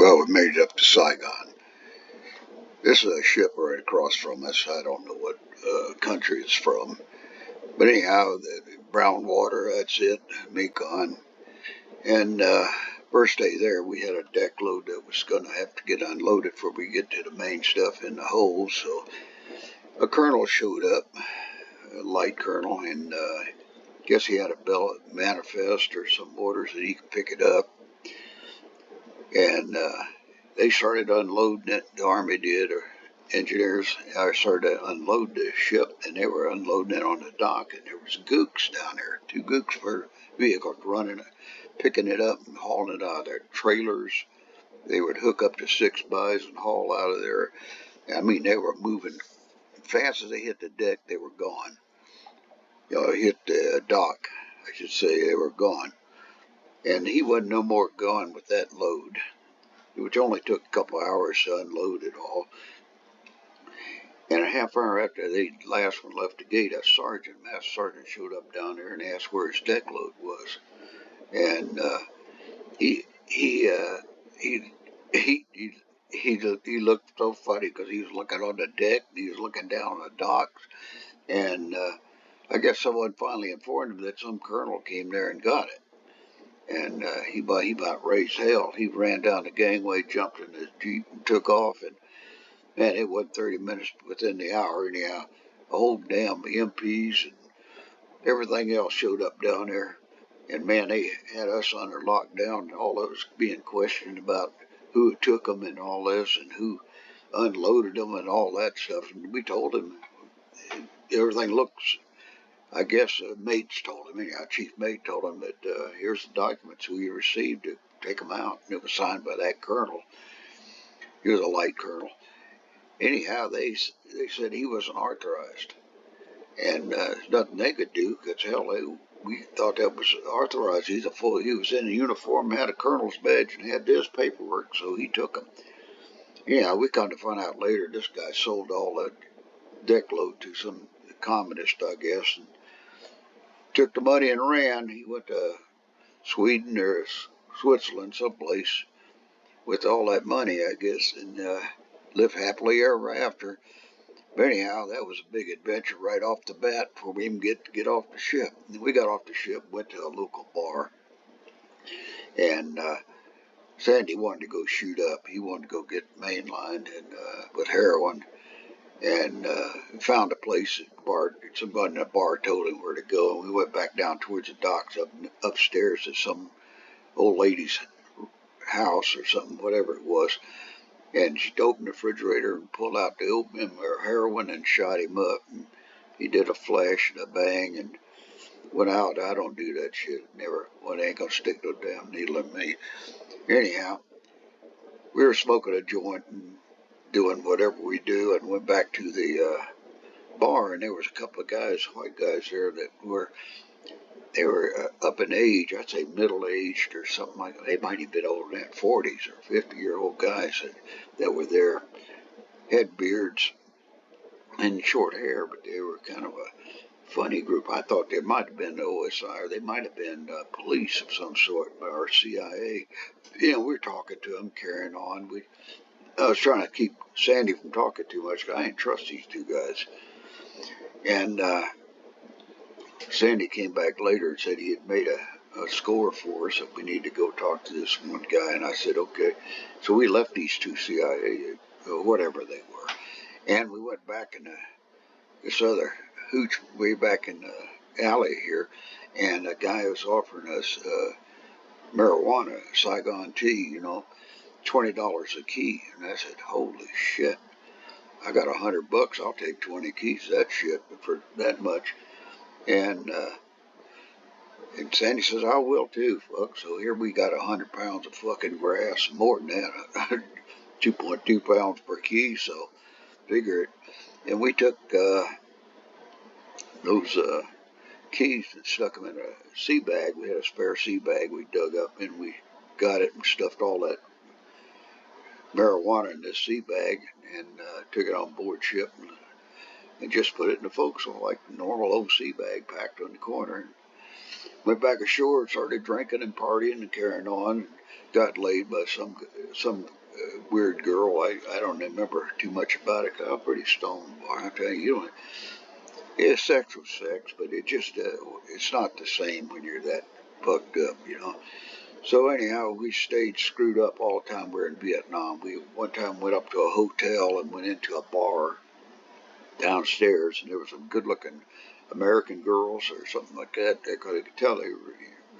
Well, we made it up to Saigon. This is a ship right across from us. I don't know what country it's from. But anyhow, the brown water, that's it, Mekong. And first day there, we had a deck load that was going to have to get unloaded before we get to the main stuff in the hold. So a colonel showed up, a light colonel, and guess he had a bill manifest or some orders that he could pick it up. And they started unloading it. The Army did, or engineers started to unload the ship, and they were unloading it on the dock, and there was gooks down there, 2 gooks per vehicle running, picking it up and hauling it out of their trailers. They would hook up to 6-bys and haul out of there. I mean, they were moving fast as they hit the deck. They were gone. Hit the dock, I should say. They were gone, and he wasn't no more gone with that load, which only took a couple hours to unload it all. And a half hour after the last one left the gate, a master sergeant showed up down there and asked where his deck load was. And he looked so funny because he was looking on the deck, and he was looking down on the docks, and I guess someone finally informed him that some colonel came there and got it. And he about raised hell. He ran down the gangway, jumped in his Jeep, and took off. And man, it wasn't 30 minutes within the hour anyhow. The whole damn MPs and everything else showed up down there. And man, they had us under lockdown, all of us being questioned about who took them and all this, and who unloaded them and all that stuff. And we told him everything looks, I guess mates told him, anyhow, Chief Mate told him that here's the documents we received to take them out. And it was signed by that colonel. He was a light colonel. Anyhow, they said he wasn't authorized. And there's nothing they could do, because hell, we thought that was authorized. He was in a uniform, had a colonel's badge, and had this paperwork, so he took him. Yeah, we come to find out later this guy sold all that deck load to some communist, I guess, and took the money and ran. He went to Sweden or Switzerland, someplace, with all that money, I guess, and lived happily ever after. But anyhow, that was a big adventure right off the bat before we even get off the ship. And we got off the ship, went to a local bar, and Sandy wanted to go shoot up. He wanted to go get mainlined and with heroin, and found a place at the bar. Somebody in the bar told him where to go, and we went back down towards the docks, upstairs at some old lady's house or something, whatever it was. And she opened the refrigerator and pulled out the opium or heroin and shot him up. And he did a flash and a bang and went out. I don't do that shit. Never. Well, they ain't gonna stick no damn needle in me. Anyhow, we were smoking a joint and doing whatever we do, and went back to the bar, and there was a couple of guys, white guys there, that were up in age. I'd say middle-aged or something like that. They might have been older than 40s or 50-year-old guys that were there. Had beards and short hair, but they were kind of a funny group. I thought they might have been the OSI, or they might have been police of some sort, or CIA. We were talking to them, carrying on. I was trying to keep Sandy from talking too much, because I didn't trust these 2 guys. And Sandy came back later and said he had made a score for us, that we need to go talk to this one guy. And I said, okay. So we left these 2 CIA, whatever they were. And we went back in this other hooch way back in the alley here. And a guy was offering us marijuana, Saigon Tea, $20 a key. And I said, holy shit. I got $100. I'll take 20 keys of that shit for that much. And Sandy says, I will too, fuck. So here we got 100 pounds of fucking grass, more than that, 2.2 pounds per key, so figure it. And we took those keys and stuck them in a sea bag. We had a spare sea bag we dug up, and we got it and stuffed all that marijuana in this sea bag, and took it on board ship and just put it in the forecastle like a normal old sea bag packed on the corner. Went back ashore, started drinking and partying and carrying on. Got laid by some weird girl. I don't remember too much about it 'cause I'm pretty stoned. Boy, I tell you, you don't. Yeah, sex was sex, but it's not the same when you're that fucked up, you know. So anyhow, we stayed screwed up all the time we were in Vietnam. We one time went up to a hotel and went into a bar downstairs, and there was some good-looking American girls or something like that. They could tell they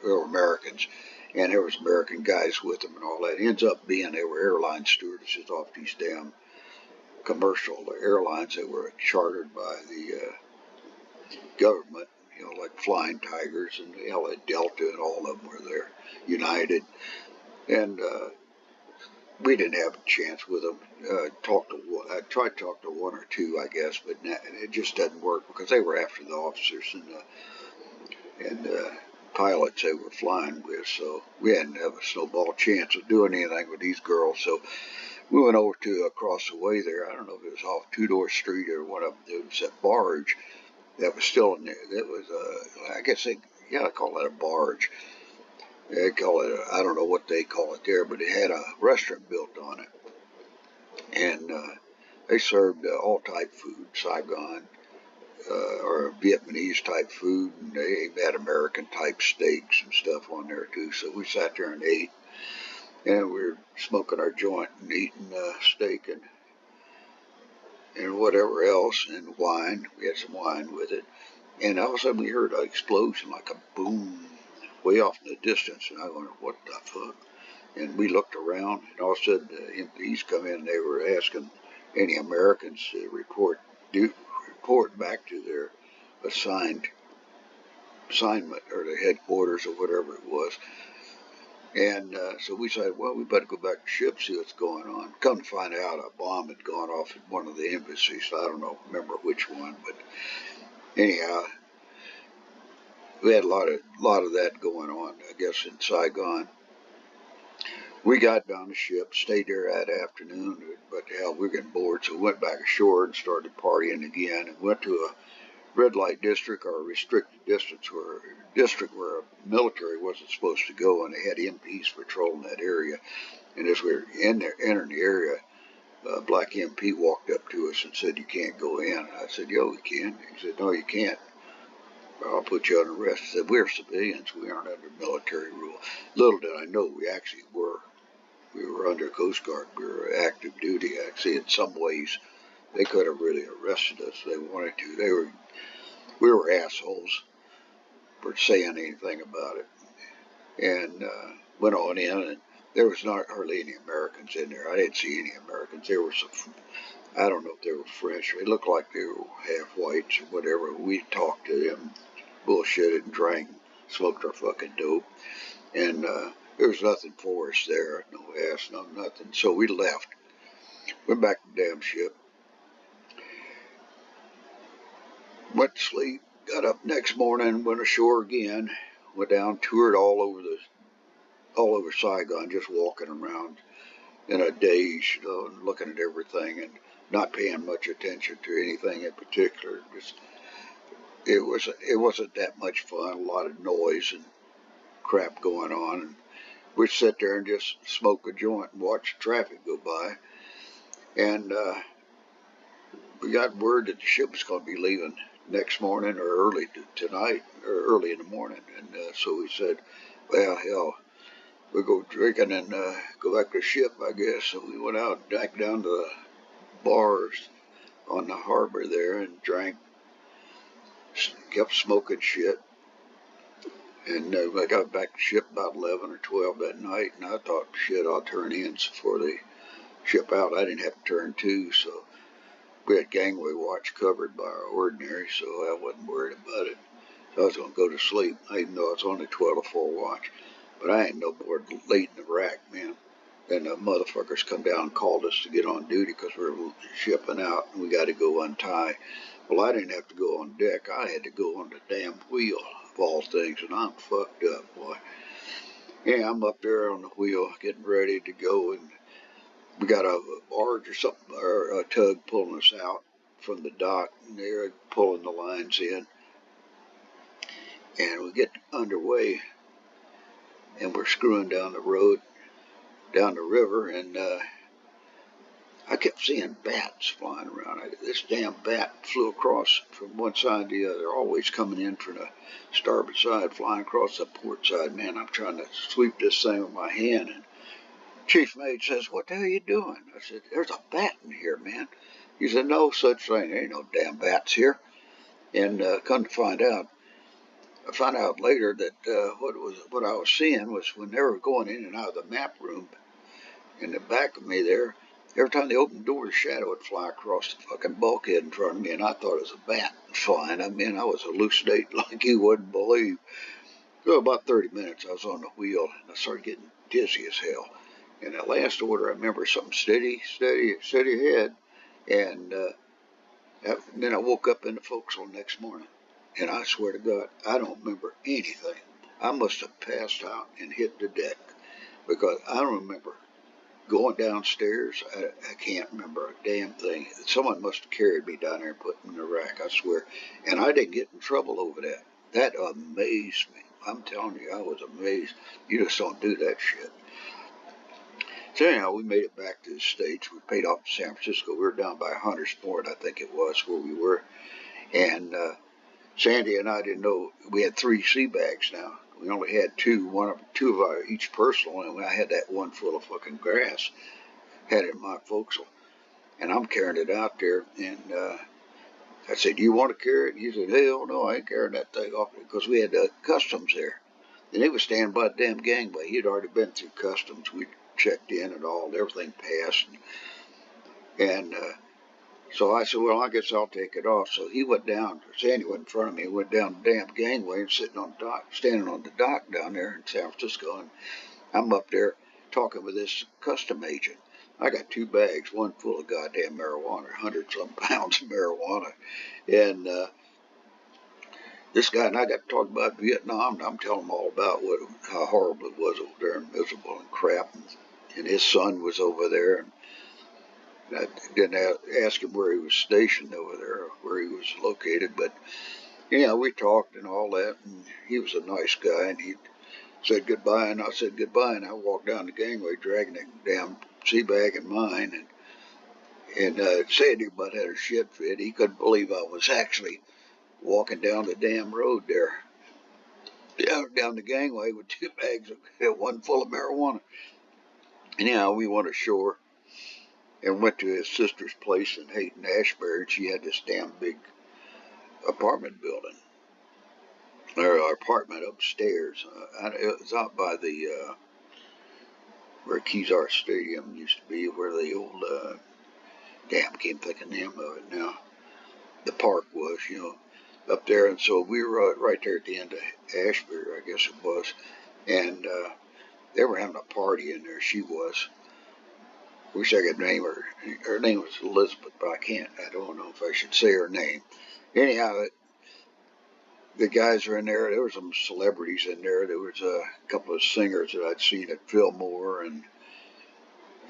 were Americans, and there was American guys with them and all that. It ends up being they were airline stewardesses off these damn commercial airlines that were chartered by the government, you know, like Flying Tigers and Delta and all of them were there, United. And we didn't have a chance with them. I tried to talk to one or two, I guess, but it just doesn't work because they were after the officers and pilots they were flying with, so we hadn't have a snowball chance of doing anything with these girls. So we went over to across the way there. I don't know if it was off Two Door Street or one of them. It was a barge that was still in there. That was, I guess I call that a barge. They call it, I don't know what they call it there, but it had a restaurant built on it. And they served all type food, Saigon or Vietnamese type food, and they had American type steaks and stuff on there too. So we sat there and ate, and we were smoking our joint and eating steak and whatever else, and wine. We had some wine with it. And all of a sudden we heard an explosion, like a boom, way off in the distance. And I wondered, what the fuck? And we looked around, and all of a sudden the MPs come in, and they were asking any Americans to report back to their assignment or the headquarters or whatever it was. And so we said, well, we better go back to ship, see what's going on. Come to find out, a bomb had gone off at one of the embassies. I don't remember which one, but anyhow, we had a lot of that going on, I guess, in Saigon. We got down the ship, stayed there that afternoon, but hell, we were getting bored, so we went back ashore and started partying again, and went to a red light district or a restricted district where military wasn't supposed to go, and they had MPs patrolling that area. And as we were entering the area, a black MP walked up to us and said, "You can't go in." I said, "Yo, we can." He said, "No, you can't. I'll put you on arrest." I said, "We're civilians. We aren't under military rule." Little did I know we actually were. We were under Coast Guard. We were active duty. Actually, in some ways, they could have really arrested us if they wanted to. We were assholes for saying anything about it. And went on in, and there was not hardly any Americans in there. I didn't see any Americans. There were some, I don't know if they were French. They looked like they were half whites or whatever. We talked to them, bullshitted and drank, smoked our fucking dope. And there was nothing for us there. No ass, no nothing. So we left. Went back to the damn ship. Went to sleep. Got up next morning, went ashore again. Went down, toured all over Saigon, just walking around in a daze, you know, and looking at everything and not paying much attention to anything in particular. It wasn't that much fun. A lot of noise and crap going on. And we'd sit there and just smoke a joint and watch the traffic go by. And we got word that the ship was going to be leaving next morning or early tonight or early in the morning. And so we said, well, hell, we'll go drinking and go back to the ship, I guess. So we went out back down to the bars on the harbor there and drank, kept smoking shit. And I got back to the ship about 11 or 12 that night, and I thought, shit, I'll turn in before they ship out. I didn't have to turn to, so we had gangway watch covered by our ordinary, so I wasn't worried about it. So I was going to go to sleep, even though it's only 12 to 4 watch. But I ain't no more late in the rack, man. Then the motherfuckers come down and called us to get on duty because we were shipping out and we got to go untie. Well, I didn't have to go on deck. I had to go on the damn wheel, of all things, and I'm fucked up, boy. Yeah, I'm up there on the wheel getting ready to go, and we got a barge or something, or a tug pulling us out from the dock, and they're pulling the lines in. And we get underway, and we're screwing down the road, down the river, and I kept seeing bats flying around. This damn bat flew across from one side to the other, always coming in from the starboard side, flying across the port side. Man, I'm trying to sweep this thing with my hand, and Chief Mate says, "What the hell are you doing?" I said, "There's a bat in here, man." He said, "No such thing. There ain't no damn bats here." And come to find out, I found out later that what I was seeing was when they were going in and out of the map room in the back of me there, every time they opened the door, the shadow would fly across the fucking bulkhead in front of me, and I thought it was a bat flying. I mean, I was hallucinating like you wouldn't believe. So about 30 minutes, I was on the wheel, and I started getting dizzy as hell. And that last order, I remember something steady ahead, and then I woke up in the forecastle the next morning, and I swear to God, I don't remember anything. I must have passed out and hit the deck, because I don't remember going downstairs. I can't remember a damn thing. Someone must have carried me down there and put me in the rack, I swear. And I didn't get in trouble over that. That amazed me. I'm telling you, I was amazed. You just don't do that shit. So anyhow, we made it back to the States. We paid off to San Francisco. We were down by Hunter's Point, I think it was, where we were. And Sandy and I didn't know, we had 3 sea bags now. We only had 2, two of our each personal, and I had that one full of fucking grass, had it in my forecastle. And I'm carrying it out there, and I said, "Do you want to carry it?" And he said, "Hell no, I ain't carrying that thing off," because we had customs there. And he was standing by the damn gangway. He'd already been through customs. We checked in and all, and everything passed. And so I said, "Well, I guess I'll take it off." So he went down. Sandy went in front of me. He went down the damn gangway and sitting on the dock, standing on the dock down there in San Francisco. And I'm up there talking with this custom agent. I got 2 bags, one full of goddamn marijuana, 100-some pounds of marijuana. And this guy and I got to talk about Vietnam. And I'm telling him all about how horrible it was over there and miserable and crap. And his son was over there. And I didn't ask him where he was stationed over there, or where he was located, but we talked and all that, and he was a nice guy, and he said goodbye, and I said goodbye, and I walked down the gangway dragging that damn sea bag in mine, and Sandy about had a shit fit. He couldn't believe I was actually walking down the damn road there, down the gangway with 2 bags, one full of marijuana. Anyhow, we went ashore and went to his sister's place in Hayton Ashbury, and she had this damn big apartment building, or apartment upstairs. It was out by the where Kezar Stadium used to be, where the old damn, can't think of the name of it now. The park was, up there, and so we were right there at the end of Ashbury, I guess it was, and they were having a party in there. She was. Wish I could name her. Her name was Elizabeth, but I can't. I don't know if I should say her name. Anyhow, the guys were in there. There were some celebrities in there. There was a couple of singers that I'd seen at Fillmore, and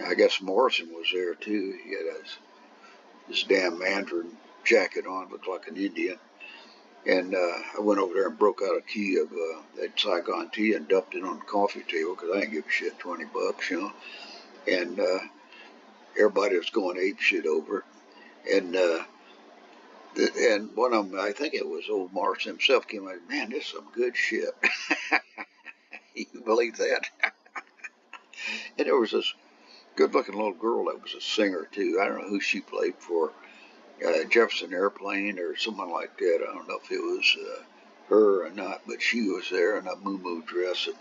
I guess Morrison was there too. He had this damn mandarin jacket on, looked like an Indian. And I went over there and broke out a key of that Saigon Tea and dumped it on the coffee table, because I didn't give a shit, $20, And everybody was going ape shit over it. And one of them, I think it was old Morris himself, came out, "Man, this is some good shit." You believe that? And there was this good-looking little girl that was a singer, too. I don't know who she played for, Jefferson Airplane or someone like that. I don't know if it was her or not, but she was there in a moo-moo dress that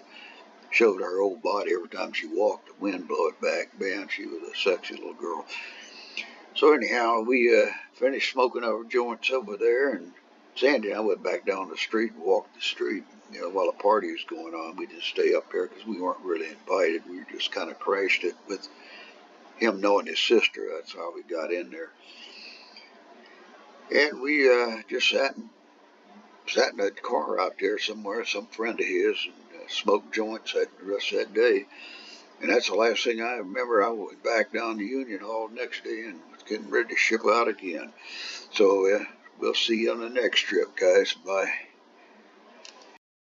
showed her whole body every time she walked. The wind blew it back. Man, she was a sexy little girl. So anyhow, we finished smoking our joints over there, and Sandy and I went back down the street and walked the street. While the party was going on, we didn't stay up there because we weren't really invited. We just kind of crashed it with him knowing his sister. That's how we got in there. And we just sat in a car out there somewhere, some friend of his, and smoked joints the rest of that day. And that's the last thing I remember. I went back down to Union Hall the next day and was getting ready to ship out again. So we'll see you on the next trip, guys. Bye.